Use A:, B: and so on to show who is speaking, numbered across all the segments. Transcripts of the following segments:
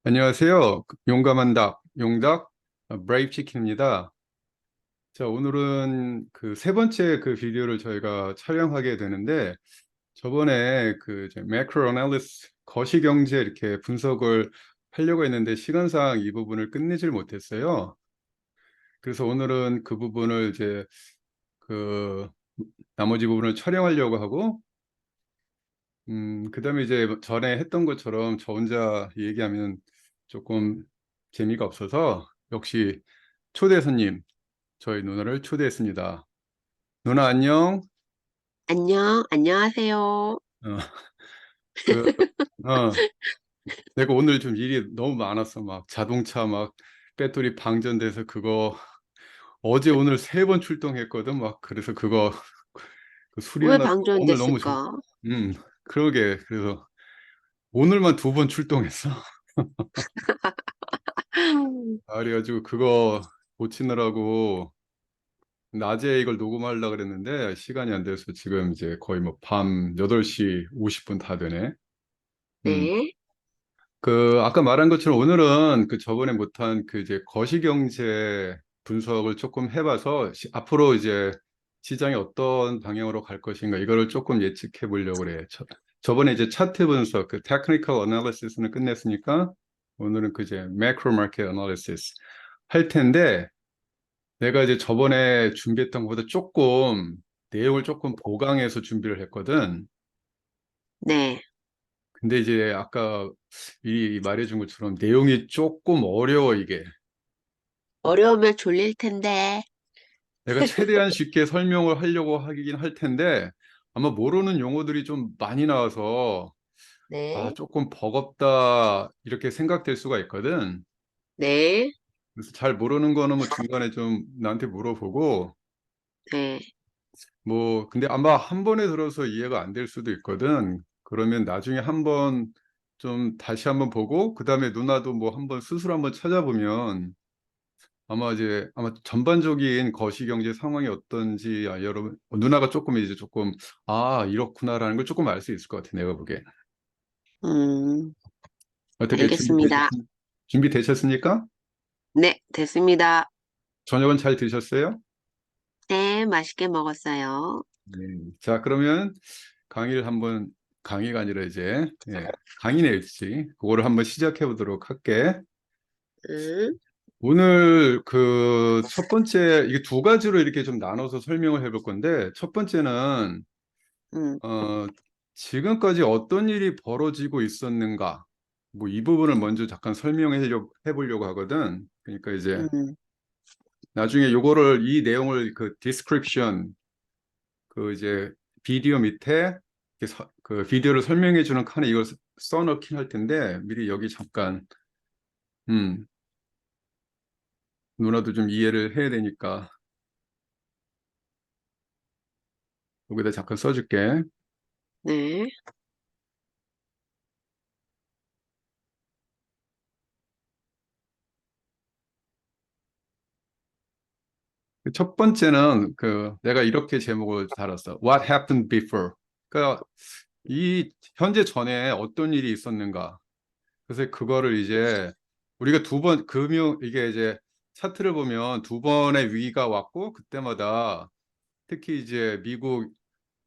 A: 안녕하세요. 용감한 닭, 용닭, 브레이브 치킨입니다. 자, 오늘은 그 세 번째 그 비디오를 저희가 촬영하게 되는데, 저번에 그 매크로 애널리시스 거시경제 이렇게 분석을 하려고 했는데, 시간상 이 부분을 끝내질 못했어요. 그래서 오늘은 그 부분을 이제 그 나머지 부분을 촬영하려고 하고, 그다음에 이제 전에 했던 것처럼 저 혼자 얘기하면 조금 재미가 없어서, 역시 초대 손님, 저희 누나를 초대했습니다. 누나 안녕.
B: 안녕하세요.
A: 어, 그, 어, 내가 오늘 좀 일이 너무 많았어. 막 자동차 막 배터리 방전돼서 그거 어제 오늘 세 번 출동했거든. 막 그래서 그거 그
B: 왜
A: 수리하느라 오늘 너무
B: 방전됐을까?
A: 음, 그러게. 그래서 오늘만 두 번 출동했어. 그래가지고 그거 고치느라고 낮에 이걸 녹음하려고 그랬는데 시간이 안 돼서 지금 이제 거의 뭐 밤 8시 50분 다 되네. 음.
B: 네,
A: 그 아까 말한 것처럼 오늘은 그 저번에 못한 그 이제 거시경제 분석을 조금 해봐서 앞으로 이제 시장이 어떤 방향으로 갈 것인가 이거를 조금 예측해 보려고 그래. 저번에 이제 차트 분석, 그 테크니컬 어널리시스는 끝냈으니까 오늘은 그 이제 매크로 마켓 어널리시스 할 텐데, 내가 이제 저번에 준비했던 것보다 조금 내용을 조금 보강해서 준비를 했거든.
B: 네.
A: 근데 이제 아까 이 말해준 것처럼 내용이 조금 어려워, 이게.
B: 어려우면 졸릴 텐데.
A: 내가 최대한 쉽게 설명을 하려고 하긴 할 텐데, 아마 모르는 용어들이 좀 많이 나와서, 아,
B: 네,
A: 조금 버겁다, 이렇게 생각될 수가 있거든.
B: 네,
A: 그래서 잘 모르는 거는 뭐 중간에 좀 나한테 물어보고,
B: 네.
A: 뭐, 근데 아마 한 번에 들어서 이해가 안 될 수도 있거든. 그러면 나중에 한번 좀 다시 한번 보고, 그 다음에 누나도 뭐 한번 스스로 한번 찾아보면, 아마 전반적인 거시경제 상황이 어떤지, 여러분 누나가 조금 이제 조금 이렇구나라는 걸 조금 알 수 있을 것 같아, 내가 보기에.
B: 음,
A: 어떻게
B: 알겠습니다.
A: 준비되셨습니까?
B: 네, 됐습니다.
A: 저녁은 잘 드셨어요?
B: 네, 맛있게 먹었어요.
A: 네. 자, 그러면 강의를 한번, 강의가 아니라 이제 강의 내일지 그거를 한번 시작해 보도록 할게.
B: 음,
A: 오늘 그 첫 번째, 이게 두 가지로 이렇게 좀 나눠서 설명을 해볼 건데, 첫 번째는
B: 음,
A: 어, 지금까지 어떤 일이 벌어지고 있었는가? 뭐 이 부분을 먼저 잠깐 해보려고 하거든. 그러니까 이제
B: 음,
A: 나중에 요거를 이 내용을 그 디스크립션, 그 이제 비디오 밑에 이렇게 그 비디오를 설명해 주는 칸에 이걸 써넣긴 할 텐데, 미리 여기 잠깐 음 누나도 좀 이해를 해야 되니까 여기다 잠깐 써줄게.
B: 네,
A: 첫 번째는 그 내가 이렇게 제목을 달았어. What happened before? 그러니까 이 현재 전에 어떤 일이 있었는가? 그래서 그거를 이제 우리가 두 번 이게 이제 차트를 보면 두 번의 위기가 왔고, 그때마다 특히 이제 미국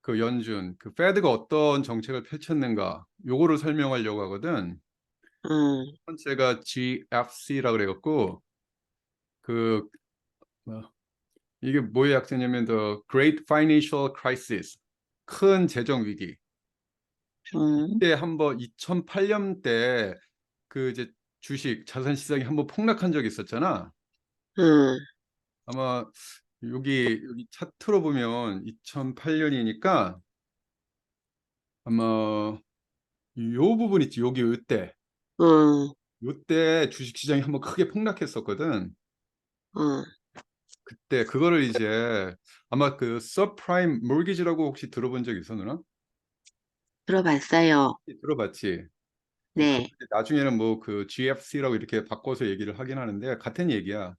A: 그 연준 그 페드가 어떤 정책을 펼쳤는가, 요거를 설명하려고 하거든.
B: 음,
A: 첫 번째가 GFC라 그래갖고 그 뭐, 이게 뭐의 약자냐면 The Great Financial Crisis, 큰 재정 위기.
B: 음,
A: 이때 한번 2008년 때 그 이제 주식 자산 시장이 한번 폭락한 적이 있었잖아.
B: 음,
A: 아마 여기 차트로 보면 2008년이니까 아마 요 부분 있지. 여기
B: 음,
A: 요때 주식 시장이 한번 크게 폭락했었거든.
B: 음.
A: 그때 그거를 이제 아마 그 서프라임 몰기지라고 혹시 들어본 적 있어, 누나?
B: 들어봤어요.
A: 들어봤지? 그
B: 네,
A: 나중에는 뭐 그 GFC라고 이렇게 바꿔서 얘기를 하긴 하는데 같은 얘기야.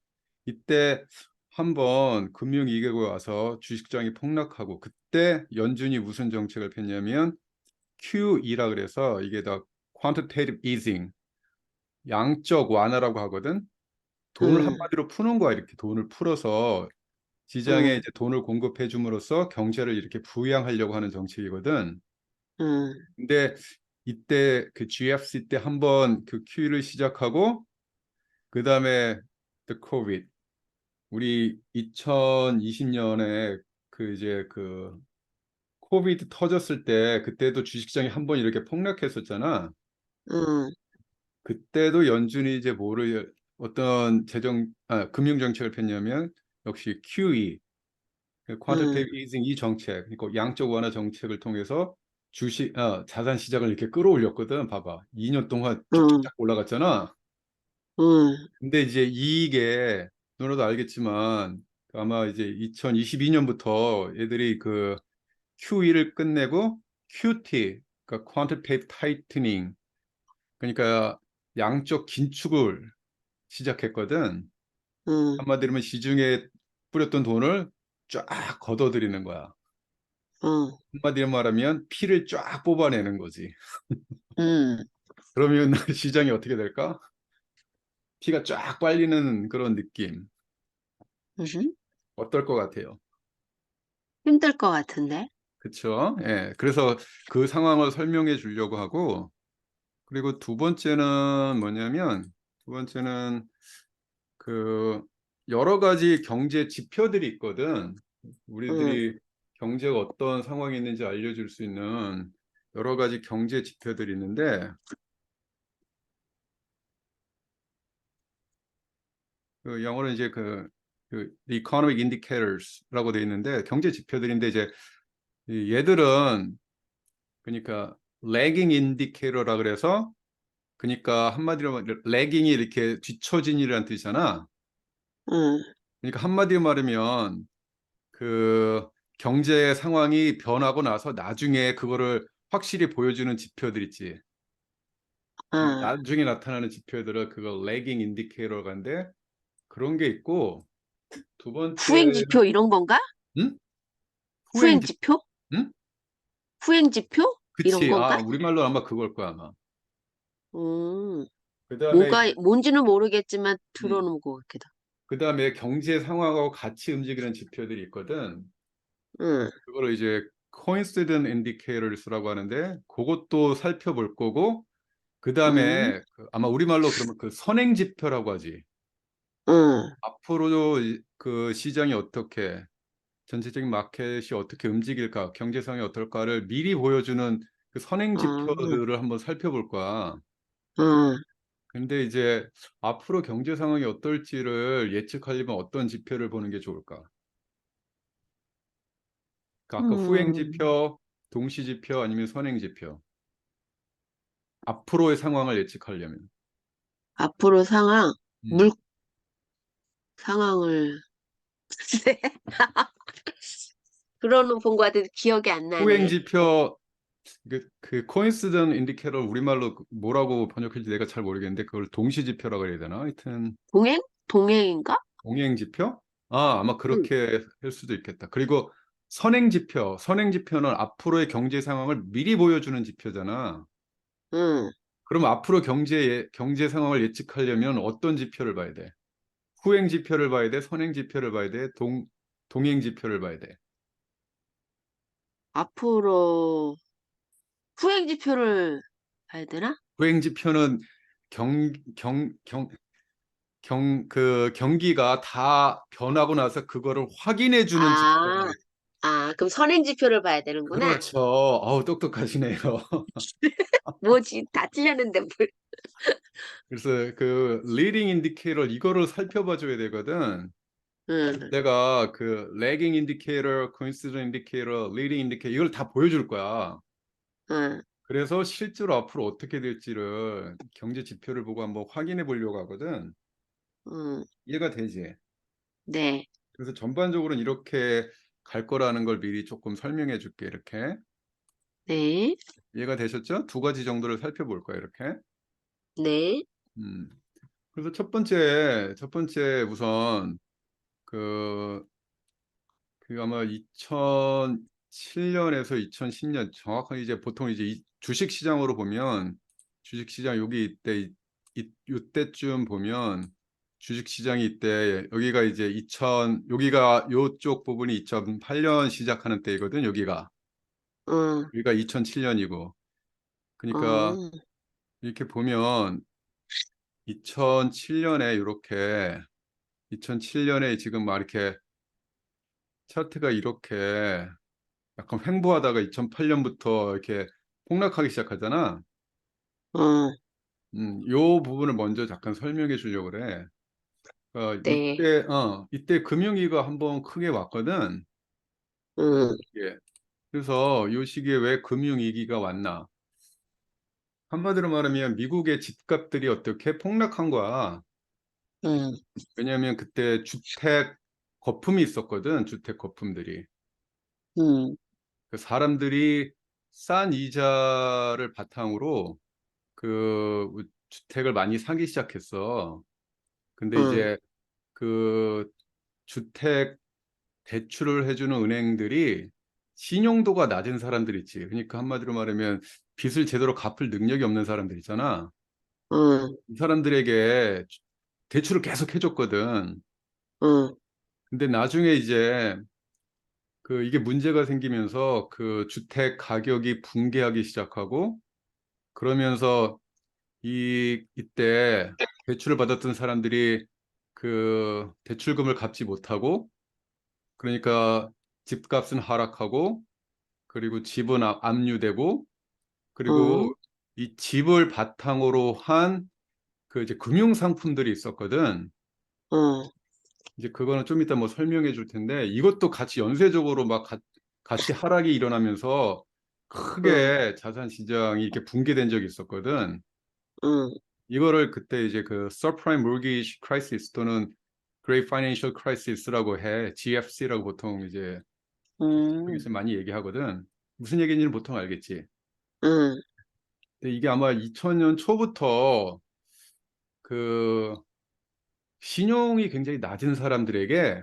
A: 이때 한번 금융위기가 와서 주식시장이 폭락하고, 그때 연준이 무슨 정책을 폈냐면 QE라 그래서 이게 다 quantitative easing, 양적 완화라고 하거든. 돈을
B: 응,
A: 한마디로 푸는 거야. 이렇게 돈을 풀어서 시장에
B: 응,
A: 이제 돈을 공급해 줌으로써 경제를 이렇게 부양하려고 하는 정책이거든.
B: 응,
A: 근데 이때 그 GFC 때 한번 그 QE를 시작하고 그다음에 the COVID 우리 2020년에 그 이제 그 코비드 터졌을 때 그때도 주식시장이 한번 이렇게 폭락했었잖아.
B: 응,
A: 그때도 연준이 이제 뭐를 어떤 금융 정책을 폈냐면 역시 QE,
B: 응,
A: quantitative easing 이 정책, 그러니까 양적 완화 정책을 통해서 자산 시장을 이렇게 끌어올렸거든. 봐봐. 2년 동안
B: 응,
A: 쭉쭉쭉 올라갔잖아.
B: 응,
A: 근데 이제 이게 누나도 알겠지만 아마 이제 2022년부터 얘들이 그 QE를 끝내고 QT, 그러니까 quantitative tightening, 그러니까 양적 긴축을 시작했거든.
B: 응,
A: 한마디로 하면 시중에 뿌렸던 돈을 쫙 걷어들이는 거야.
B: 응,
A: 한마디로 말하면 피를 쫙 뽑아내는 거지.
B: 응,
A: 그러면 시장이 어떻게 될까? 피가 쫙 빨리는 그런 느낌.
B: 응.
A: 어떨 것 같아요?
B: 힘들 것 같은데?
A: 그쵸? 예. 그래서 그 상황을 설명해 주려고 하고, 그리고 두 번째는 그 여러 가지 경제 지표들이 있거든.
B: 응,
A: 우리들이 경제가 어떤 상황이 있는지 알려줄 수 있는 여러 가지 경제 지표들이 있는데, 그 영어로 이제 the economic indicators라고 돼 있는데, 경제 지표들인데 이제 얘들은 그러니까 lagging indicator라 그래서 그러니까 한마디로 lagging이 이렇게 뒤처진이라는 뜻이잖아.
B: 응,
A: 그러니까 한마디로 말하면 그 경제 상황이 변하고 나서 나중에 그거를 확실히 보여주는 지표들 있지.
B: 응.
A: 나중에 나타나는 지표들을 그거 lagging indicator가 하는데 그런 게 있고 두
B: 후행
A: 번째
B: 지표 이런 건가?
A: 응? 후행
B: 후행
A: 지
B: 지표?
A: 응?
B: 후행 지표? 이런
A: 그치.
B: 건가?
A: 우리말로 아마 그걸 거야, 아마.
B: 음,
A: 그다음에
B: 뭔지는 모르겠지만
A: 음,
B: 들어놓은 것 같기도.
A: 그다음에 경제 상황하고 같이 움직이는 지표들이 있거든.
B: 응,
A: 그거를 이제 coincident indicators라고 하는데 그것도 살펴볼 거고
B: 응,
A: 그다음에 아마 우리말로 그러면 그 선행 지표라고 하지.
B: 응,
A: 앞으로 그 시장이 어떻게 전체적인 마켓이 어떻게 움직일까, 경제 상황이 어떨까를 미리 보여주는 그 선행
B: 응,
A: 지표들을 한번 살펴볼 거야.
B: 응,
A: 근데 이제 앞으로 경제 상황이 어떨지를 예측하려면 어떤 지표를 보는 게 좋을까? 그러니까 아까 후행
B: 음.
A: 지표, 동시 지표 아니면 선행 지표. 앞으로의 상황을 예측하려면.
B: 앞으로
A: 음.
B: 상황을, 들어는 본 것 같은데 기억이 안
A: 후행
B: 나네.
A: 지표 그 코인시던 인디케이터 우리말로 뭐라고 번역할지 내가 잘 모르겠는데 그걸 동시 지표라고 해야 되나? 하여튼
B: 동행? 동행인가?
A: 동행 지표? 아마
B: 응,
A: 그렇게 할 수도 있겠다. 그리고 선행 지표. 선행 지표는 앞으로의 경제 상황을 미리 보여주는 지표잖아.
B: 응.
A: 그럼 앞으로 경제 상황을 예측하려면 어떤 지표를 봐야 돼? 후행 지표를 봐야 돼? 선행 지표를 봐야 돼? 동행 지표를 봐야 돼?
B: 앞으로 후행 지표를 봐야 되나?
A: 후행 지표는 경, 경, 경, 그 경기가 다 변하고 나서 그거를 확인해 주는
B: 아,
A: 지표잖아요.
B: 그럼 선행 지표를 봐야 되는구나.
A: 그렇죠. 똑똑하시네요.
B: 뭐지? 다 틀렸는데 뭘.
A: 그래서 그 리딩 인디케이터 이거를 살펴봐 줘야 되거든.
B: 응,
A: 내가 그 lagging indicator, coincident indicator, leading indicator 이걸 다 보여줄 거야.
B: 응,
A: 그래서 실제로 앞으로 어떻게 될지를 경제 지표를 보고 한번 확인해 보려고 하거든.
B: 응.
A: 이해가 되지?
B: 네,
A: 그래서 전반적으로는 이렇게 갈 거라는 걸 미리 조금 설명해 줄게. 이렇게.
B: 네,
A: 이해가 되셨죠? 두 가지 정도를 살펴볼 거야, 이렇게.
B: 네,
A: 음. 그래서 첫 번째 우선 그, 그 아마 2007년에서 2010년 정확하게 이제 보통 이제 이 주식 시장으로 보면 주식 시장 여기 이때 이때쯤 보면 주식시장이 이때 여기가 이제 2000 여기가 요쪽 부분이 2008년 시작하는 때이거든.
B: 응,
A: 여기가 2007년이고 그러니까
B: 어,
A: 이렇게 보면 2007년에 이렇게 2007년에 지금 막 이렇게 차트가 이렇게 약간 횡보하다가 2008년부터 이렇게 폭락하기 시작하잖아.
B: 어,
A: 요 부분을 먼저 잠깐 설명해 주려고 그래.
B: 네,
A: 이때 금융위기가 한번 크게 왔거든.
B: 응,
A: 예. 그래서 요 시기에 왜 금융위기가 왔나? 한마디로 말하면 미국의 집값들이 어떻게 폭락한 거야.
B: 응,
A: 왜냐하면 그때 주택 거품이 있었거든. 주택 거품들이.
B: 응,
A: 그 사람들이 싼 이자를 바탕으로 그 주택을 많이 사기 시작했어. 근데
B: 응,
A: 이제 그 주택 대출을 해주는 은행들이 신용도가 낮은 사람들 있지. 그러니까 한마디로 말하면 빚을 제대로 갚을 능력이 없는 사람들 있잖아.
B: 응,
A: 이 사람들에게 대출을 계속 해줬거든.
B: 응,
A: 근데 나중에 이제 이게 문제가 생기면서 그 주택 가격이 붕괴하기 시작하고 그러면서 이때 대출을 받았던 사람들이 그 대출금을 갚지 못하고 그러니까 집값은 하락하고 그리고 집은 압류되고 그리고
B: 응,
A: 이 집을 바탕으로 한 그 이제 금융 상품들이 있었거든.
B: 응,
A: 이제 그거는 좀 이따 뭐 설명해 줄 텐데 이것도 같이 연쇄적으로 막 같이 하락이 일어나면서
B: 응,
A: 크게 자산 시장이 이렇게 붕괴된 적이 있었거든.
B: 응,
A: 이거를 그때 이제 그 Subprime Mortgage Crisis 또는 Great Financial Crisis라고 해. GFC라고 보통 이제
B: 응,
A: 여기서 많이 얘기하거든. 무슨 얘기인지는 보통 알겠지.
B: 응,
A: 근데 이게 아마 2000년 초부터 그 신용이 굉장히 낮은 사람들에게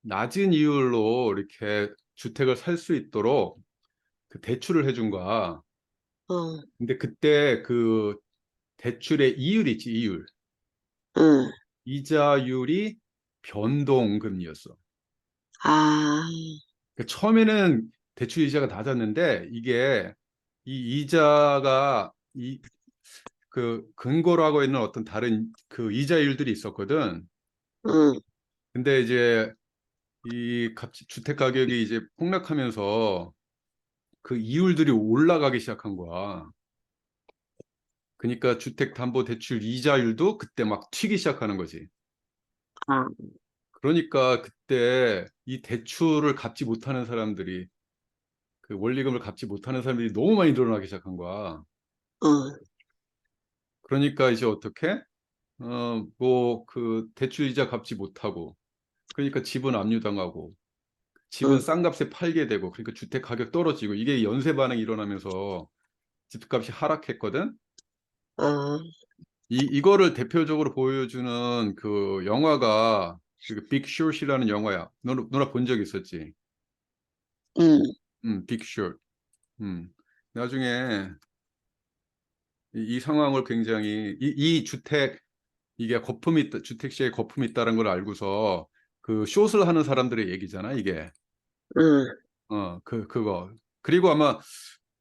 A: 낮은 이율로 이렇게 주택을 살 수 있도록 그 대출을 해준 거야.
B: 응,
A: 근데 그때 그 대출의 이율이 있지, 이율.
B: 응,
A: 이자율이 변동금리였어.
B: 아,
A: 그러니까 처음에는 대출 이자가 낮았는데 이게 이 이자가 그 근거로 하고 있는 어떤 다른 그 이자율들이 있었거든.
B: 응,
A: 근데 이제 주택 가격이 이제 폭락하면서 그 이율들이 올라가기 시작한 거야. 그러니까 주택담보대출 이자율도 그때 막 튀기 시작하는 거지.
B: 아,
A: 그러니까 그때 이 대출을 갚지 못하는 사람들이 그 원리금을 갚지 못하는 사람들이 너무 많이 늘어나기 시작한 거야.
B: 응,
A: 그러니까 이제 어떻게? 뭐 그 대출 이자 갚지 못하고 그러니까 집은 압류당하고 집은
B: 응,
A: 싼 값에 팔게 되고 그러니까 주택 가격 떨어지고 이게 연쇄 반응이 일어나면서 집값이 하락했거든.
B: 아,
A: 이거를 대표적으로 보여주는 그 영화가 그 빅 숏이라는 영화야. 누나 본 적 있었지?
B: 응,
A: 빅 숏. 나중에 이 상황을 굉장히 이 주택 이게 거품이 있다, 주택 시에 거품이 있다는 걸 알고서 그 숏을 하는 사람들의 얘기잖아, 이게.
B: 응,
A: 그거. 그리고 아마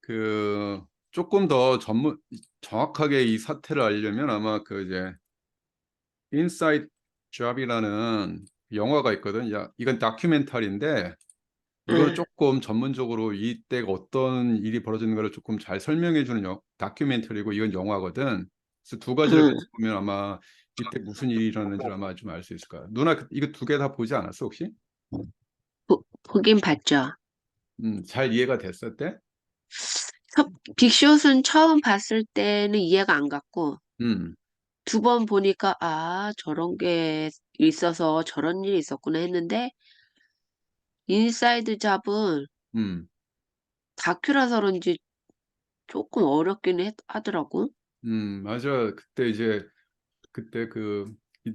A: 그 조금 더 정확하게 이 사태를 알려면 아마 그 이제 인사이드 잡이라는 영화가 있거든. 야, 이건 다큐멘터리인데 이거를
B: 응,
A: 조금 전문적으로 이때가 어떤 일이 벌어지는 걸 조금 잘 설명해 주는 다큐멘터리고 이건 영화거든. 그래서 두 가지를
B: 응.
A: 같이 보면 아마 이때 무슨 일이 일어났는지 아마 좀 알 수 있을 거야. 누나 이거 두 개 다 보지 않았어, 혹시?
B: 보긴 봤죠.
A: 잘 이해가 됐을 때?
B: 빅숏은 처음 봤을 때는 이해가 안 갔고,
A: 음,
B: 두 번 보니까, 아, 저런 게 있어서 저런 일이 있었구나 했는데, 인사이드 잡은
A: 음,
B: 다큐라서 그런지 조금 어렵긴 하더라고.
A: 맞아. 그때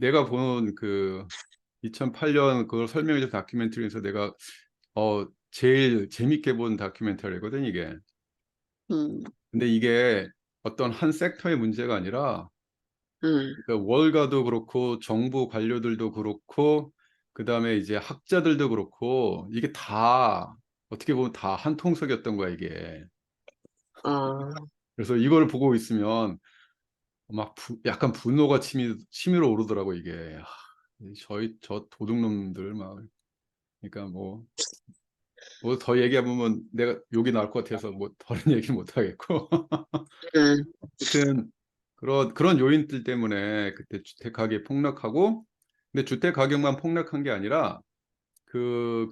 A: 내가 본 그 2008년 그걸 설명해 준 다큐멘터리에서 내가 제일 재밌게 본 다큐멘터리거든, 이게.
B: 음,
A: 근데 이게 어떤 한 섹터의 문제가 아니라
B: 응,
A: 그러니까 월가도 그렇고 정부 관료들도 그렇고 그다음에 이제 학자들도 그렇고 이게 다 어떻게 보면 다 한 통속이었던 거야 이게.
B: 어,
A: 그래서 이걸 보고 있으면 막 약간 분노가 치밀어 오르더라고 이게. 저 도둑놈들 막 그러니까 뭐 더 얘기하면 내가 욕이 나올 것 같아서 뭐 다른 얘기 못 하겠고.
B: 응,
A: 하여튼 그런 요인들 때문에 그때 주택 가격이 폭락하고 근데 주택 가격만 폭락한 게 아니라 그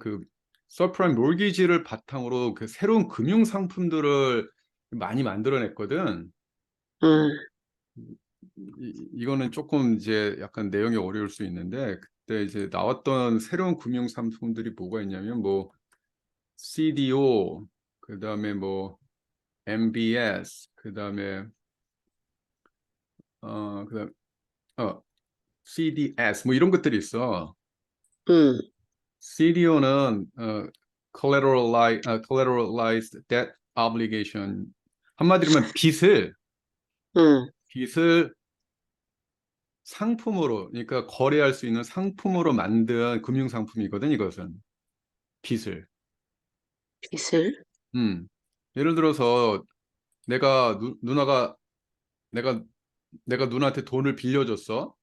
A: 서프라임 몰기지를 바탕으로 그 새로운 금융 상품들을 많이 만들어냈거든.
B: 응,
A: 이거는 조금 이제 약간 내용이 어려울 수 있는데 그때 이제 나왔던 새로운 금융 상품들이 뭐가 있냐면 뭐 CDO 그다음에 뭐 MBS 그다음에 그다음 어 CDS 뭐 이런 것들이 있어.
B: 응,
A: CDO는 collateralized debt obligation 한마디로 하면
B: 응,
A: 빚을 상품으로 그러니까 거래할 수 있는 상품으로 만든 금융 상품이거든 이것은 빚을.
B: 빚을,
A: 음. 예를 들어서 내가 누나가 내가 내가 누나한테 돈을 빌려줬어.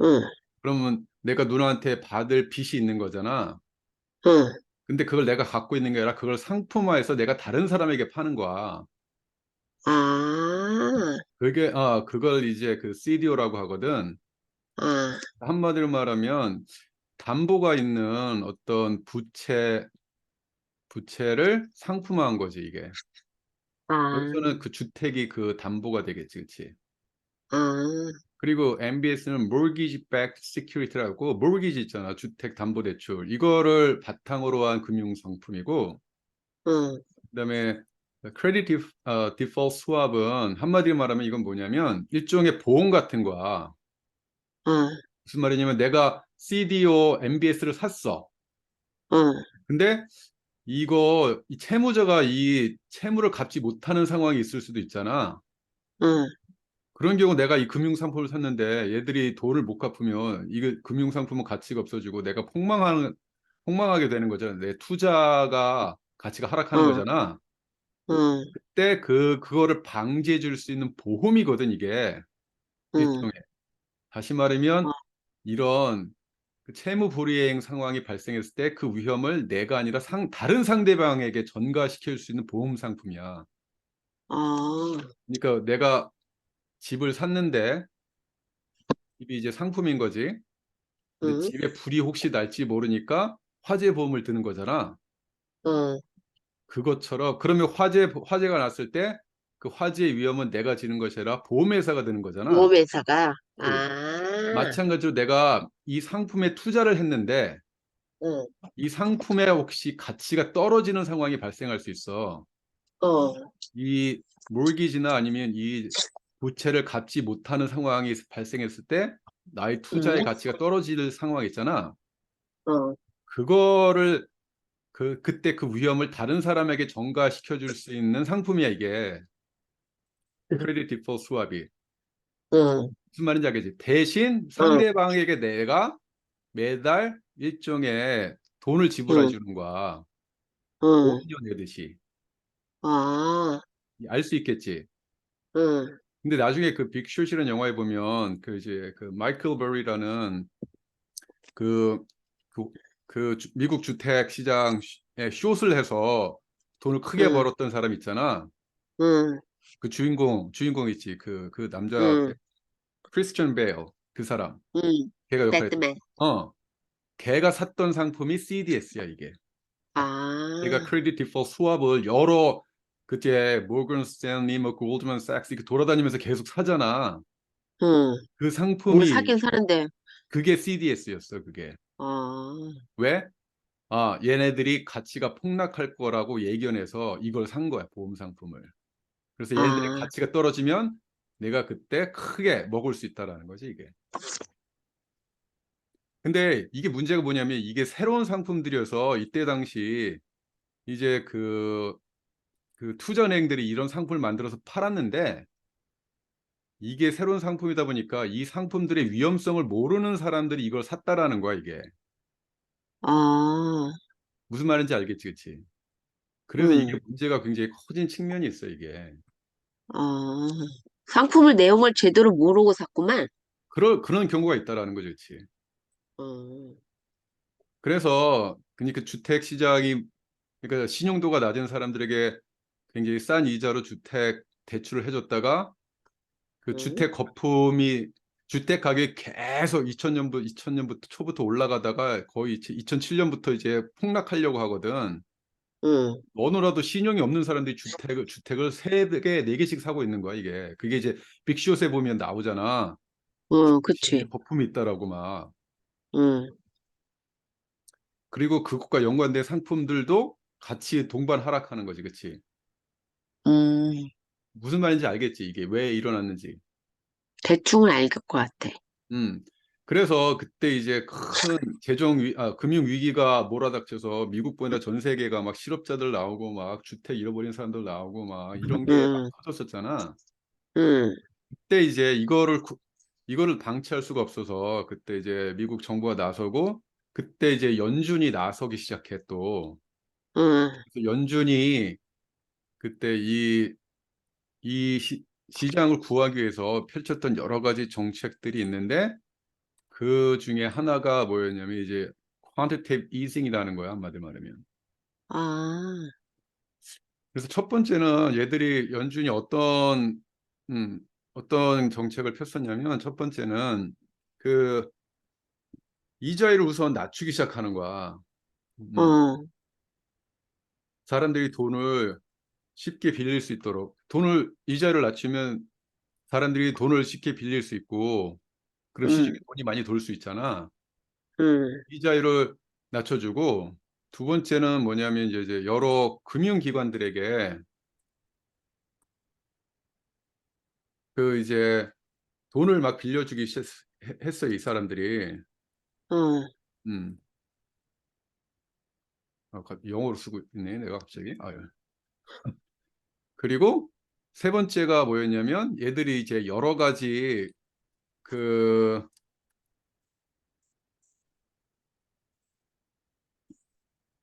B: 응,
A: 그러면 내가 누나한테 받을 빚이 있는 거잖아.
B: 응,
A: 근데 그걸 내가 갖고 있는 게 아니라 그걸 상품화해서 내가 다른 사람에게 파는 거야.
B: 아,
A: 그걸 이제 그 CDO라고 하거든.
B: 아,
A: 한마디로 말하면 담보가 있는 어떤 부채를 상품화한 거지, 이게.
B: 아,
A: 여기서는 그 주택이 그 담보가 되겠지, 그치?
B: 아,
A: 그리고 MBS는 Mortgage-Backed Security라고, mortgage 있잖아, 주택담보대출. 이거를 바탕으로 한 금융상품이고,
B: 응,
A: 그다음에 Credit Default Swap은 한마디로 말하면 이건 뭐냐면 일종의 보험 같은 거야.
B: 응,
A: 무슨 말이냐면 내가 CDO MBS를 샀어.
B: 응,
A: 근데 이 채무자가 이 채무를 갚지 못하는 상황이 있을 수도 있잖아.
B: 응,
A: 그런 경우 내가 이 금융상품을 샀는데 얘들이 돈을 못 갚으면 이 금융상품은 가치가 없어지고 내가 폭망하게 되는 거잖아. 내 투자가 가치가 하락하는
B: 응,
A: 거잖아.
B: 응,
A: 그때 그거를 방지해 줄 수 있는 보험이거든, 이게.
B: 응,
A: 일종의. 다시 말하면
B: 어,
A: 이런 그 채무 불이행 상황이 발생했을 때 그 위험을 내가 아니라 다른 상대방에게 전가시킬 수 있는 보험 상품이야.
B: 어,
A: 그러니까 내가 집을 샀는데 집이 이제 상품인 거지. 근데
B: 응,
A: 집에 불이 혹시 날지 모르니까 화재 보험을 드는 거잖아.
B: 응,
A: 그것처럼 그러면 화재가 났을 때 그 화재의 위험은 내가 지는 것이 아니라 보험회사가 드는 거잖아.
B: 보험회사가,
A: 그치?
B: 아,
A: 마찬가지로 내가 이 상품에 투자를 했는데
B: 응,
A: 이 상품에 혹시 가치가 떨어지는 상황이 발생할 수 있어.
B: 어,
A: 이 몰기지나 아니면 이 부채를 갚지 못하는 상황이 발생했을 때 나의 투자의
B: 응,
A: 가치가 떨어질 상황 있잖아.
B: 어,
A: 그거를 그때 그 위험을 다른 사람에게 전가시켜 줄 수 있는 상품이야 이게. 크레딧 디폴트 스왑이.
B: 응,
A: 무슨 말인지 알겠지? 대신
B: 응,
A: 상대방에게 내가 매달 일종의 돈을 지불해
B: 응,
A: 주는 거야.
B: 응,
A: 보험료 내듯이.
B: 아,
A: 알 수 있겠지.
B: 응,
A: 근데 나중에 그 빅숏이라는 영화에 보면 그 이제 그 마이클 버리라는 그, 그, 미국 주택 시장에 숏을 해서 돈을 크게
B: 응,
A: 벌었던 사람 있잖아.
B: 응,
A: 그 주인공 있지. 그 남자
B: 응,
A: 크리스천 베일 그 사람.
B: 응,
A: 걔가 역할했던.
B: 배트맨,
A: 어, 걔가 샀던 상품이 CDS야 이게. 걔가
B: 아,
A: 크레딧 디폴트 수합을 여러 그때 모건 스탠리, 뭐 골드만 삭스 이렇게 돌아다니면서 계속 사잖아.
B: 응,
A: 그
B: 뭐
A: 상품이
B: 사긴 사는데,
A: 그게 CDS였어 그게.
B: 아,
A: 왜? 얘네들이 가치가 폭락할 거라고 예견해서 이걸 산 거야 보험 상품을. 그래서 얘네들이
B: 아,
A: 가치가 떨어지면 내가 그때 크게 먹을 수 있다라는 거지 이게. 근데 이게 문제가 뭐냐면 이게 새로운 상품들이어서 이때 당시 이제 그 투자은행들이 이런 상품을 만들어서 팔았는데 이게 새로운 상품이다 보니까 이 상품들의 위험성을 모르는 사람들이 이걸 샀다라는 거야, 이게.
B: 아,
A: 무슨 말인지 알겠지, 그치? 그래서 이게
B: 응,
A: 문제가 굉장히 커진 측면이 있어, 이게.
B: 아. 상품을 내용을 제대로 모르고 샀구만.
A: 그런 경우가 있다라는 거죠, 그치?
B: 어,
A: 그래서, 그러니까 주택 시장이, 그러니까 신용도가 낮은 사람들에게 굉장히 싼 이자로 주택 대출을 해줬다가 그
B: 응,
A: 주택 거품이 주택 가격이 계속 2000년부터 초부터 올라가다가 거의 2007년부터 이제 폭락하려고 하거든.
B: 응,
A: 어느라도 신용이 없는 사람들이 주택을 세개네개씩 사고 있는 거야, 이게. 그게 이제 빅쇼스에 보면 나오잖아.
B: 응,
A: 시장에
B: 그치.
A: 거품이 있다라고 막.
B: 응,
A: 그리고 그것과 연관된 상품들도 같이 동반 하락하는 거지, 그치?
B: 음,
A: 무슨 말인지 알겠지, 이게 왜 일어났는지.
B: 대충은 알 것 같아.
A: 음. 그래서 그때 이제 큰 금융 위기가 몰아닥쳐서 미국보다 전 세계가 막 실업자들 나오고 막 주택 잃어버린 사람들 나오고 막 이런 게 막
B: 응,
A: 터졌었잖아.
B: 응,
A: 그때 이제 이거를 방치할 수가 없어서 그때 이제 미국 정부가 나서고 그때 이제 연준이 나서기 시작해 또.
B: 응,
A: 그래서 연준이 그때 시장을 구하기 위해서 펼쳤던 여러 가지 정책들이 있는데 그 중에 하나가 뭐였냐면 이제 quantitative easing이라는 거야, 한마디로 말하면.
B: 아,
A: 그래서 첫 번째는 얘들이 연준이 음, 어떤 정책을 폈었냐면 첫 번째는 그 이자율을 우선 낮추기 시작하는 거야. 음,
B: 어,
A: 사람들이 돈을 쉽게 빌릴 수 있도록 이자를 낮추면 사람들이 돈을 쉽게 빌릴 수 있고 그럼 시중에
B: 응,
A: 돈이 많이 돌 수 있잖아.
B: 응,
A: 이자율을 낮춰주고 두 번째는 뭐냐면 이제 여러 금융기관들에게 그 이제 돈을 막 빌려주기 했어요, 이 사람들이.
B: 어,
A: 음, 영어로 쓰고 있네, 내가 갑자기. 아유. 그리고 세 번째가 뭐였냐면 얘들이 이제 여러 가지 그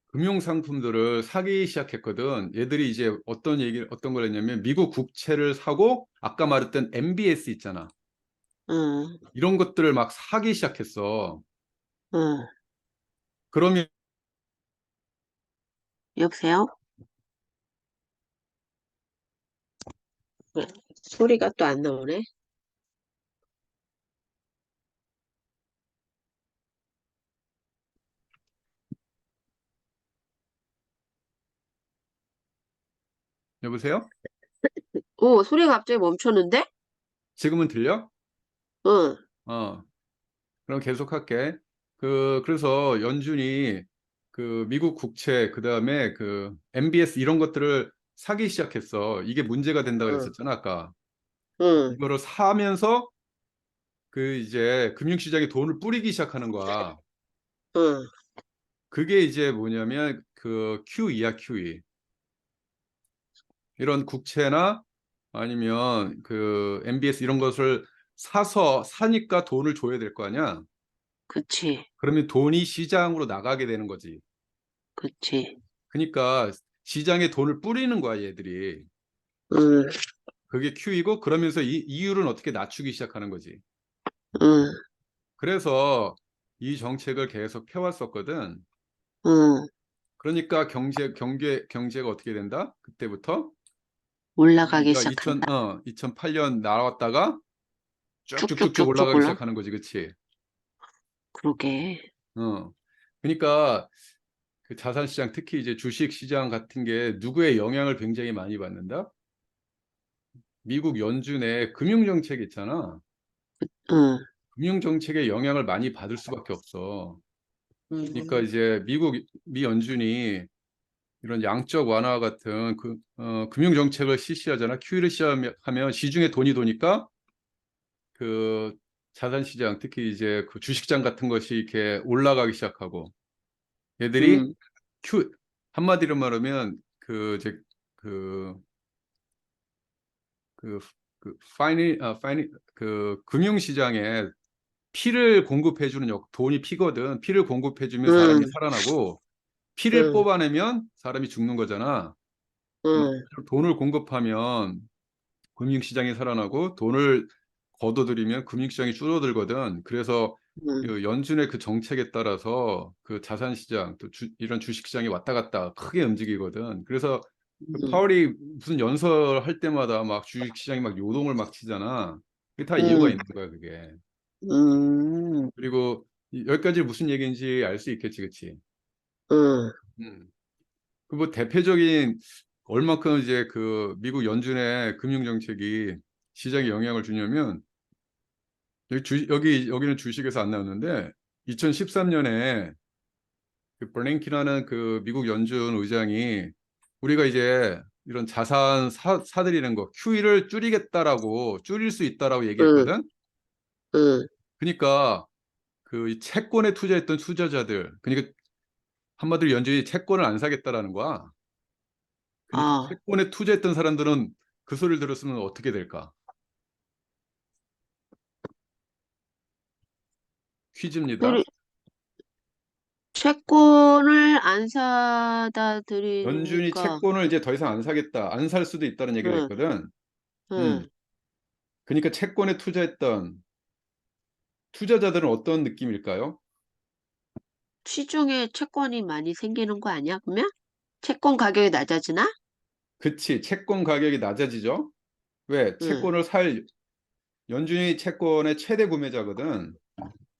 A: 금융 상품들을 사기 시작했거든. 얘들이 이제 어떤 걸 했냐면 미국 국채를 사고 아까 말했던 MBS 있잖아.
B: 응,
A: 이런 것들을 막 사기 시작했어.
B: 응.
A: 그러면
B: 여보세요? 왜? 소리가 또 안 나오네?
A: 여보세요?
B: 소리가 갑자기 멈췄는데?
A: 지금은 들려?
B: 응,
A: 어. 그럼 계속할게. 그래서 연준이 그 미국 국채, 그다음에 그 MBS 이런 것들을 사기 시작했어. 이게 문제가 된다
B: 응,
A: 그랬었잖아, 아까.
B: 응,
A: 이거를 사면서 그 이제 금융시장에 돈을 뿌리기 시작하는 거야.
B: 응,
A: 그게 이제 뭐냐면 그 QE야, QE. 이런 국채나 아니면 그 MBS 이런 것을 사니까 돈을 줘야 될 거 아니야.
B: 그치,
A: 그러면 돈이 시장으로 나가게 되는 거지.
B: 그치,
A: 그러니까 시장에 돈을 뿌리는 거야, 얘들이.
B: 응,
A: 그게 Q이고 그러면서 이율은 어떻게 낮추기 시작하는 거지.
B: 응,
A: 그래서 이 정책을 계속 펴왔었거든.
B: 응.
A: 그러니까 경제가 어떻게 된다? 그때부터
B: 올라가기
A: 우리가
B: 시작한다.
A: 2008년 나왔다가 쭉쭉쭉쭉
B: 쭉쭉쭉쭉
A: 올라가기
B: 올라?
A: 시작하는 거지, 그치?
B: 그러게.
A: 어. 그러니까 그 자산 시장 특히 이제 주식 시장 같은 게 누구의 영향을 굉장히 많이 받는다? 미국 연준의 금융 정책 있잖아.
B: 응,
A: 금융 정책에 영향을 많이 받을 수밖에 없어. 그러니까
B: 응,
A: 이제 미 연준이 이런 양적 완화 같은 금융 정책을 실시하잖아. QE를 시작하면 시중에 돈이 도니까 그 자산 시장, 특히 이제 그 주식장 같은 것이 이렇게 올라가기 시작하고 얘들이
B: 응,
A: Q 한마디로 말하면 그 이제 그, 그 그 금융시장에 피를 공급해주는 돈이 피거든. 피를 공급해주면 사람이
B: 응,
A: 살아나고 피를
B: 응,
A: 뽑아내면 사람이 죽는 거잖아.
B: 응,
A: 돈을 공급하면 금융시장이 살아나고 돈을 걷어들이면 금융시장이 줄어들거든. 그래서
B: 응,
A: 그 연준의 그 정책에 따라서 그 자산시장 또 이런 주식시장이 왔다 갔다 크게 움직이거든. 그래서 그
B: 응,
A: 파월이 무슨 연설할 때마다 막 주식시장이 막 요동을 막 치잖아. 그게 다 이유가
B: 응,
A: 있는 거야, 그게.
B: 응,
A: 그리고 여기까지 무슨 얘기인지 알 수 있겠지, 그치?
B: 응,
A: 음. 그 뭐 대표적인 얼마큼 이제 그 미국 연준의 금융 정책이 시장에 영향을 주냐면 여기는 주식에서 안 나오는데 2013년에 그 버냉키라는 그 미국 연준 의장이 우리가 이제 이런 자산 사들이는 거 QE를 줄일 수 있다라고
B: 응,
A: 얘기했거든.
B: 응.
A: 그러니까 그 채권에 투자했던 투자자들, 그러니까 한마디로 연준이 채권을 안 사겠다라는 거야. 그러니까
B: 아,
A: 채권에 투자했던 사람들은 그 소리를 들었으면 어떻게 될까? 퀴즈입니다.
B: 그리, 채권을 안 사다
A: 연준이
B: 드리니까,
A: 채권을 이제 더 이상 안 사겠다, 안 살 수도 있다는 얘기를
B: 응,
A: 했거든. 음.
B: 응.
A: 그러니까 채권에 투자했던 투자자들은 어떤 느낌일까요?
B: 시중에 채권이 많이 생기는 거 아니야, 그러면? 채권 가격이 낮아지나?
A: 그치, 채권 가격이 낮아지죠? 왜?
B: 응.
A: 연준이 채권의 최대 구매자거든.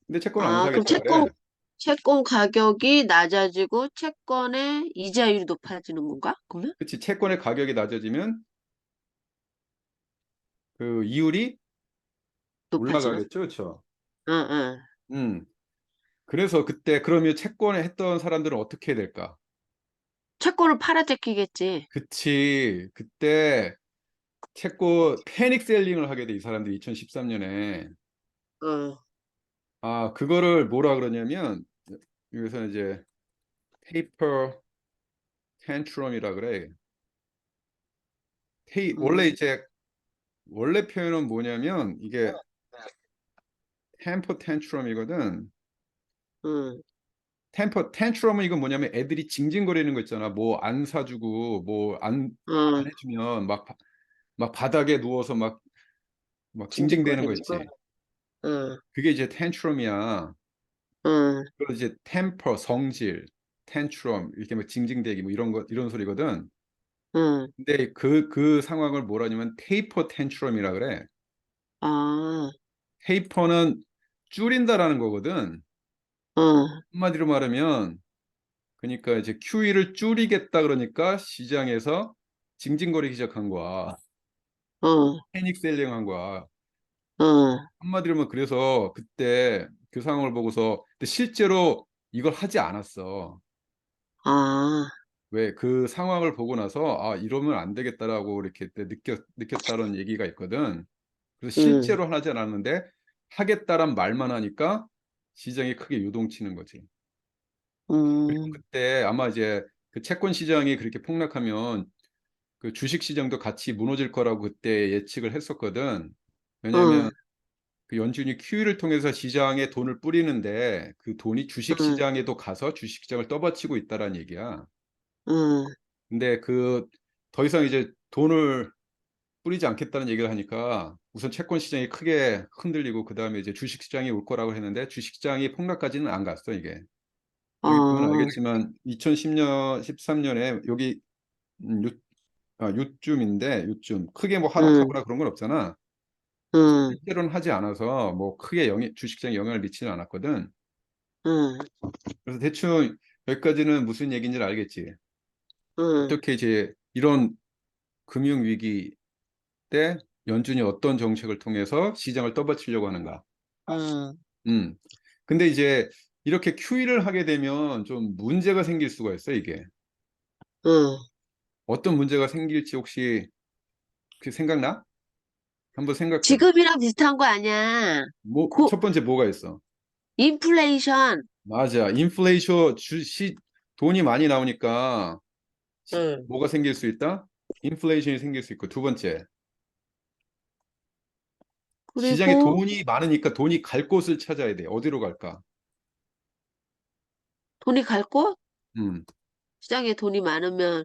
A: 근데 채권을 안
B: 아, 그럼
A: 사겠다 그래.
B: 채권 가격이 낮아지고 채권의 이자율이 높아지는 건가? 그러면?
A: 그치, 채권의 가격이 낮아지면 그 이율이
B: 높아지나?
A: 올라가겠죠, 그렇죠?
B: 응, 응.
A: 음. 그래서 그때 그러면 채권에 했던 사람들은 어떻게 해야 될까?
B: 채권을 팔아 제끼겠지.
A: 그치, 그때 채권 패닉 셀링을 하게 돼, 이 사람들이 2013년에.
B: 응,
A: 아, 그거를 뭐라 그러냐면 여기서 이제 페이퍼 텐트럼이라 그래. 원래
B: 응,
A: 이제 원래 표현은 뭐냐면 이게 템퍼 텐트럼이거든.
B: 응,
A: 템퍼 텐트럼은 이건 뭐냐면 애들이 징징거리는 거 있잖아. 뭐 안 사주고 뭐 안
B: 응.
A: 해주면 막 바닥에 누워서 막 징징대는 거
B: 징징거리는 거?
A: 있지.
B: 응,
A: 그게 이제 텐트럼이야.
B: 응,
A: 그리고 이제 템퍼 성질, 텐트럼 이렇게 막 징징대기 뭐 이런 소리거든.
B: 응.
A: 근데 그 상황을 뭐라냐면 테이퍼 텐트럼이라 그래.
B: 아,
A: 테이퍼는 줄인다라는 거거든.
B: 응,
A: 한마디로 말하면 그러니까 이제 QE를 줄이겠다 그러니까 시장에서 징징거리기 시작한 거야.
B: 응,
A: 패닉 셀링 한 거야.
B: 응.
A: 한마디로 면 그래서 그때 그 상황을 보고서 근데 실제로 이걸 하지 않았어.
B: 아,
A: 왜 그 상황을 보고 나서 아 이러면 안 되겠다라고 이렇게 때 느꼈다는 얘기가 있거든. 그래서
B: 응,
A: 실제로 하지 않았는데 하겠다란 말만 하니까 시장이 크게 요동치는 거지. 그리고
B: 응,
A: 그때 아마 이제 그 채권 시장이 그렇게 폭락하면 그 주식 시장도 같이 무너질 거라고 그때 예측을 했었거든. 왜냐하면
B: 응,
A: 그 연준이 QE를 통해서 시장에 돈을 뿌리는데 그 돈이 주식
B: 응,
A: 시장에도 가서 주식 시장을 떠받치고 있다라는 얘기야.
B: 응,
A: 근데 그 더 이상 이제 돈을 뿌리지 않겠다는 얘기를 하니까 우선 채권 시장이 크게 흔들리고 그다음에 이제 주식 시장이 올 거라고 했는데 주식 시장이 폭락까지는 안 갔어, 이게. 여기 보면
B: 어,
A: 알겠지만 2010년, 13년에 여기 요, 요쯤인데 크게 뭐
B: 응,
A: 하락하거나 그런 건 없잖아.
B: 응,
A: 실제로는 하지 않아서 뭐 크게 주식시장에 영향을 미치는 않았거든.
B: 응,
A: 그래서 대충 여기까지는 무슨 얘기인지 알겠지.
B: 응,
A: 어떻게 이제 이런 금융위기 때 연준이 어떤 정책을 통해서 시장을 떠받치려고 하는가.
B: 응,
A: 음. 근데 이제 이렇게 QE를 하게 되면 좀 문제가 생길 수가 있어, 이게.
B: 응.
A: 어떤 문제가 생길지 혹시 그 생각나? 한번 생각해봐.
B: 지금이랑 비슷한 거 아니야.
A: 첫 번째 뭐가 있어?
B: 인플레이션.
A: 맞아. 인플레이션 돈이 많이 나오니까
B: 응.
A: 뭐가 생길 수 있다? 인플레이션이 생길 수 있고 두 번째. 시장에
B: 그리고
A: 돈이 많으니까 돈이 갈 곳을 찾아야 돼. 어디로 갈까?
B: 돈이 갈 곳?
A: 음.
B: 시장에 돈이 많으면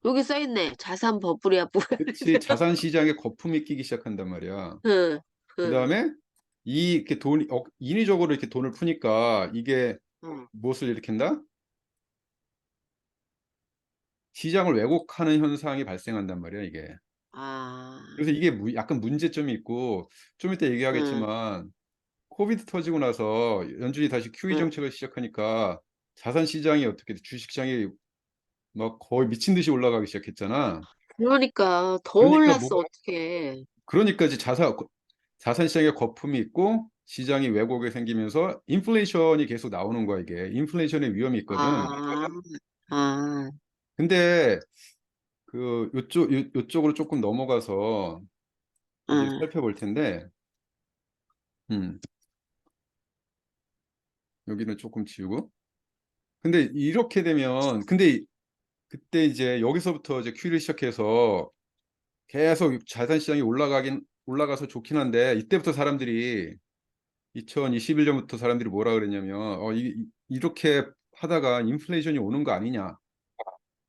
B: 여기 써 있네. 자산 버블이야, 뭐야.
A: 그치. 자산 시장에 거품이 끼기 시작한단 말이야.
B: 응, 응,
A: 그다음에 이렇게 돈이 인위적으로 이렇게 돈을 푸니까 이게
B: 응.
A: 무엇을 일으킨다? 시장을 왜곡하는 현상이 발생한단 말이야, 이게.
B: 아,
A: 그래서 이게 약간 문제점이 있고 좀 이따
B: 응,
A: 얘기하겠지만 코비드 터지고 나서 연준이 다시 QE
B: 응.
A: 정책을 시작하니까 자산 시장이 어떻게 돼? 주식 시장이 막 거의 미친 듯이 올라가기 시작했잖아.
B: 그러니까 더
A: 그러니까
B: 올랐어,
A: 뭐가
B: 어떡해.
A: 그러니까 이제 자산 시장에 거품이 있고 시장이 왜곡이 생기면서 인플레이션이 계속 나오는 거야, 이게. 인플레이션의 위험이 있거든.
B: 아, 아,
A: 근데 요쪽으로 조금 넘어가서 이제
B: 응,
A: 살펴볼 텐데, 음, 여기는 조금 지우고. 근데 이렇게 되면, 근데 그때 이제 여기서부터 이제 큐를 시작해서 계속 자산 시장이 올라가서 좋긴 한데, 이때부터 사람들이 2021년부터 사람들이 뭐라 그랬냐면, 이렇게 하다가 인플레이션이 오는 거 아니냐,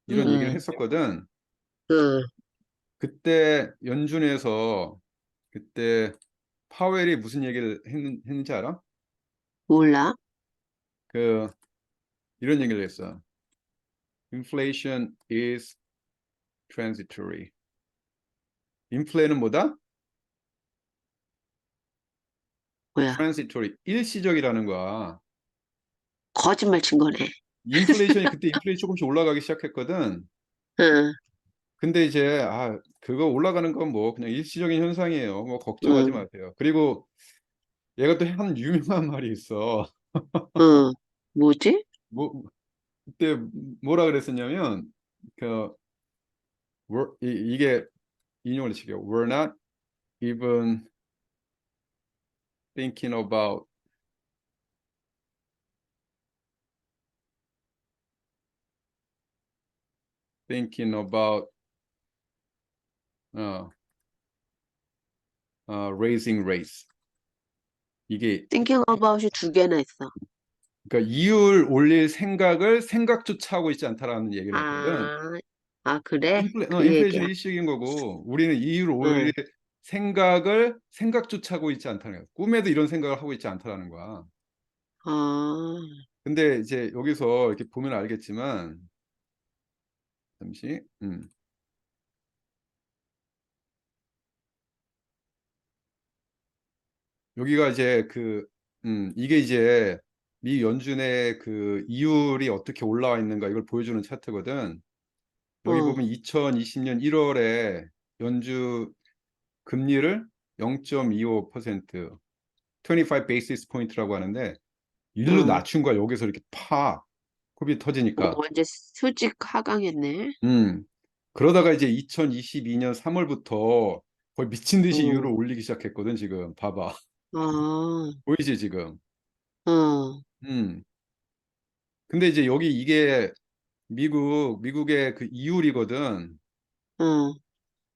A: 이런 얘기를
B: 응,
A: 했었거든.
B: 응.
A: 그때 연준에서 그때 파웰이 무슨 얘기를 했는지 알아?
B: 몰라?
A: 그 이런 얘기를 했어. Inflation is transitory. 인플레는 뭐다?
B: 뭐야?
A: transitory. 일시적이라는 거야.
B: 거짓말 친 거네.
A: 인플레이션이 그때 인플레이션이 조금씩 올라가기 시작했거든.
B: 응,
A: 근데 이제 그거 올라가는 건 뭐 그냥 일시적인 현상이에요. 뭐 걱정하지
B: 응,
A: 마세요. 그리고 얘가 또 한 유명한 말이 있어.
B: 응. 뭐지?
A: 뭐 그때 뭐라 그랬었냐면 그 이게 인용을 시켜. We're not even thinking about thinking about 어, raising rates. 이게
B: Thinking about이 두 개나 있어.
A: 그러니까 이율 올릴 생각을 생각조차 하고 있지 않다라는 얘기를 했거든.
B: 아, 아, 그래? 그
A: 인플레이션
B: 얘기야.
A: 일시적인 거고 우리는 이율 올릴
B: 응.
A: 생각을 생각조차 하고 있지 않다는 거야. 꿈에도 이런 생각을 하고 있지 않다라는 거야.
B: 아,
A: 근데 이제 여기서 이렇게 보면 알겠지만 잠시 여기가 이제 이게 이제 미 연준의 그 이율이 어떻게 올라와 있는가 이걸 보여주는 차트거든. 여기
B: 어,
A: 보면 2020년 1월에 연주 금리를 0.25% 25 베이시스 포인트라고 하는데 일로
B: 어.
A: 낮춘 거야. 여기서 이렇게 코비드 터지니까.
B: 완전 수직 하강했네.
A: 음. 그러다가 이제 2022년 3월부터 거의 미친 듯이 이율을
B: 어,
A: 올리기 시작했거든, 지금. 봐봐.
B: 아,
A: 보이지, 지금?
B: 어,
A: 음. 근데 이제 여기 이게 미국의 그 이율이거든.
B: 어,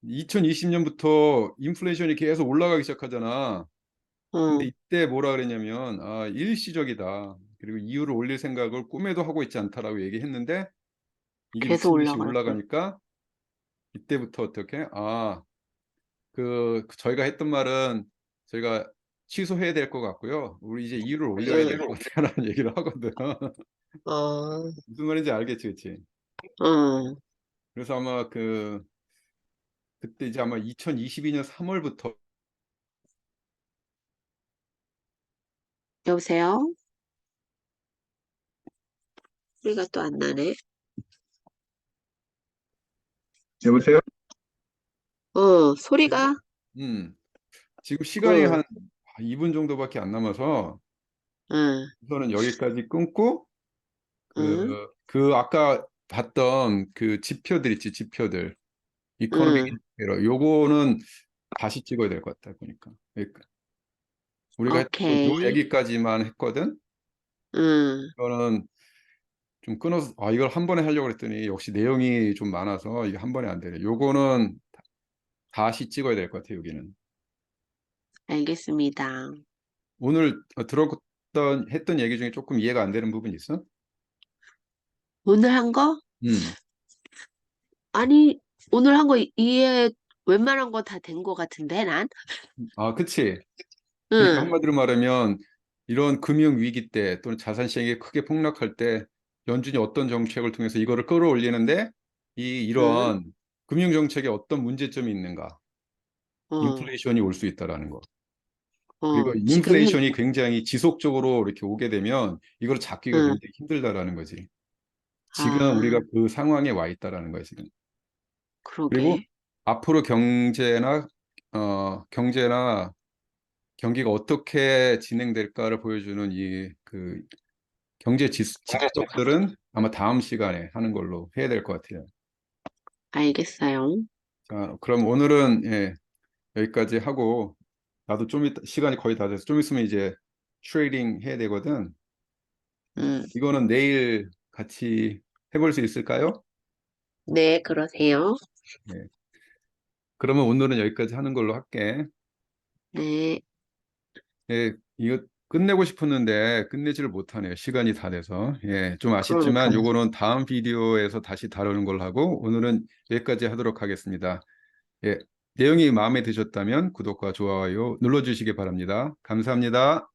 A: 2020년부터 인플레이션이 계속 올라가기 시작하잖아. 근데
B: 어.
A: 이때 뭐라 그랬냐면, 일시적이다. 그리고 이율을 올릴 생각을 꿈에도 하고 있지 않다라고 얘기했는데, 이게
B: 계속
A: 미친 듯이
B: 올라갈 거야.
A: 올라가니까, 이때부터 어떻게? 저희가 했던 말은 저희가 취소해야 될 것 같고요. 우리 이제 이율을 올려야 될 것 같다라는 얘기를 하거든.
B: 응, 어,
A: 무슨 말인지 알겠지, 그치?
B: 어.
A: 그래서 아마 그때 이제 아마 2022년 3월부터
B: 여보세요? 소리가 또 안 나네.
A: 여보세요?
B: 소리가,
A: 음, 지금 시간이
B: 응,
A: 한 2분 정도밖에 안 남아서
B: 응,
A: 우선은 여기까지 끊고
B: 응,
A: 아까 봤던 그 지표들 있지, 지표들. 이코노믹
B: 응.
A: 인디케이터. 요거는 다시 찍어야 될 것 같다, 보니까. 그러니까 우리가 했던 요
B: 오케이.
A: 얘기까지만 했거든.
B: 응.
A: 이거는 좀 끊어서, 이걸 한 번에 하려고 했더니 역시 내용이 좀 많아서 이게 한 번에 안 되네. 요거는 다시 찍어야 될 것 같아, 여기는.
B: 알겠습니다.
A: 오늘 했던 얘기 중에 조금 이해가 안 되는 부분 있어?
B: 오늘 한 거?
A: 음.
B: 아니, 오늘 한 거 이해 웬만한 거 다 된 거 같은데, 난?
A: 아, 그치. 그러니까
B: 응,
A: 한마디로 말하면 이런 금융 위기 때 또는 자산 시장이 크게 폭락할 때 연준이 어떤 정책을 통해서 이거를 끌어올리는데
B: 응,
A: 이러한 금융 정책에 어떤 문제점이 있는가?
B: 어,
A: 인플레이션이 올 수 있다라는 거. 그리고
B: 지금
A: 인플레이션이 굉장히 지속적으로 이렇게 오게 되면 이걸 잡기가
B: 응,
A: 굉장히 힘들다라는 거지. 지금 우리가
B: 아,
A: 그 상황에 와 있다라는 거야, 지금. 그리고
B: 그러게.
A: 앞으로 경제나 경기가 어떻게 진행될까를 보여주는 이 그 직접들은 아마 다음 시간에 하는 걸로 해야 될 것 같아요.
B: 알겠어요.
A: 자, 그럼 오늘은 여기까지 하고 나도 좀 이따 시간이 거의 다 돼서 좀 있으면 이제 트레이딩 해야 되거든.
B: 음,
A: 이거는 내일 같이 해볼 수 있을까요?
B: 네, 그러세요.
A: 네. 그러면 오늘은 여기까지 하는 걸로 할게.
B: 네,
A: 이거 끝내고 싶었는데 끝내지를 못하네요. 시간이 다 돼서. 좀 아쉽지만
B: 그러니까요.
A: 요거는 다음 비디오에서 다시 다루는 걸로 하고 오늘은 여기까지 하도록 하겠습니다. 예, 내용이 마음에 드셨다면 구독과 좋아요 눌러주시기 바랍니다. 감사합니다.